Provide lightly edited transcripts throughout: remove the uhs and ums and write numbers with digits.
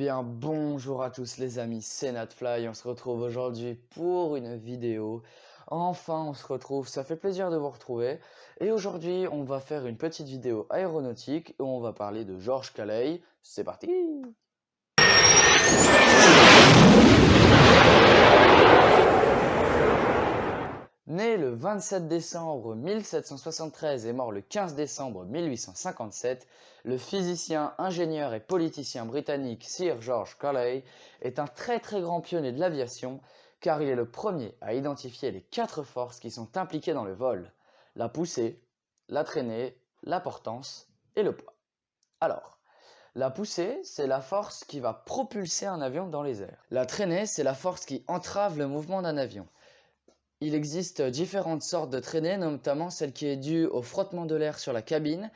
bien, bonjour à tous les amis, c'est Natfly. On se retrouve aujourd'hui pour une vidéo. Enfin, on se retrouve, ça fait plaisir de vous retrouver. Et aujourd'hui, on va faire une petite vidéo aéronautique où on va parler de Georges Calais. C'est parti! Né le 27 décembre 1773 et mort le 15 décembre 1857, le physicien, ingénieur et politicien britannique Sir George Calais est un très grand pionnier de l'aviation car il est le premier à identifier les 4 forces qui sont impliquées dans le vol: la poussée, la traînée, la portance et le poids. Alors, la poussée, c'est la force qui va propulser un avion dans les airs. La traînée, c'est la force qui entrave le mouvement d'un avion. Il existe différentes sortes de traînées, notamment celle qui est due au frottement de l'air sur la cabine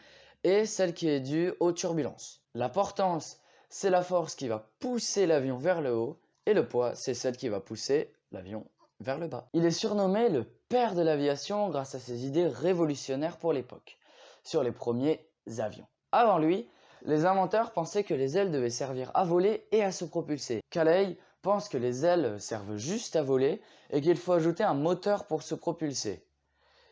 et celle qui est due aux turbulences. La portance, c'est la force qui va pousser l'avion vers le haut et le poids, c'est celle qui va pousser l'avion vers le bas. Il est surnommé le père de l'aviation grâce à ses idées révolutionnaires pour l'époque, sur les premiers avions. Avant lui, les inventeurs pensaient que les ailes devaient servir à voler et à se propulser. Calais pense que les ailes servent juste à voler et qu'il faut ajouter un moteur pour se propulser.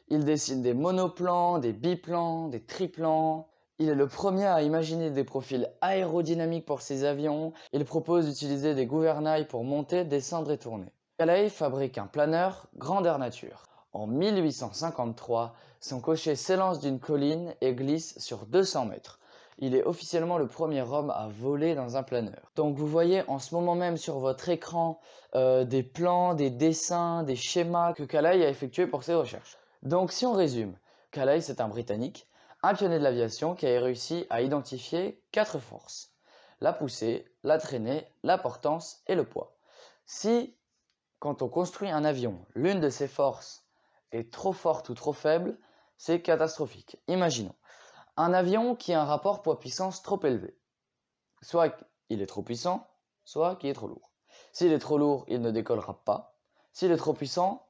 Il dessine des monoplans, des biplans, des triplans. Il est le premier à imaginer des profils aérodynamiques pour ses avions. Il propose d'utiliser des gouvernails pour monter, descendre et tourner. Calais fabrique un planeur grandeur nature. En 1853, son cocher s'élance d'une colline et glisse sur 200 mètres. Il est officiellement le premier homme à voler dans un planeur. Donc vous voyez en ce moment même sur votre écran des plans, des dessins, des schémas que Calais a effectués pour ses recherches. Donc si on résume, Calais c'est un Britannique, un pionnier de l'aviation qui a réussi à identifier 4 forces: la poussée, la traînée, la portance et le poids. Si, quand on construit un avion, l'une de ces forces est trop forte ou trop faible, c'est catastrophique. Imaginons un avion qui a un rapport poids-puissance trop élevé. Soit il est trop puissant, soit qu'il est trop lourd. S'il est trop lourd, il ne décollera pas. S'il est trop puissant,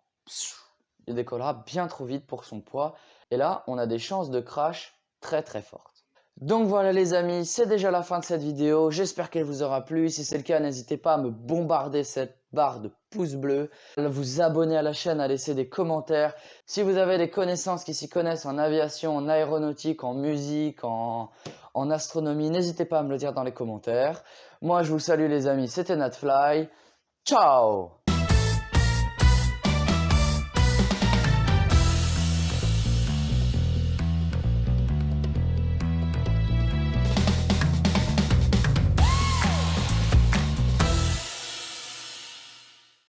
il décollera bien trop vite pour son poids. Et là, on a des chances de crash très fortes. Donc voilà les amis, c'est déjà la fin de cette vidéo. J'espère qu'elle vous aura plu. Si c'est le cas, n'hésitez pas à me bombarder cette barre de pouces bleus, à vous abonner à la chaîne, à laisser des commentaires. Si vous avez des connaissances qui s'y connaissent en aviation, en aéronautique, en musique, en astronomie, n'hésitez pas à me le dire dans les commentaires. Moi, je vous salue les amis, c'était Natfly. Ciao!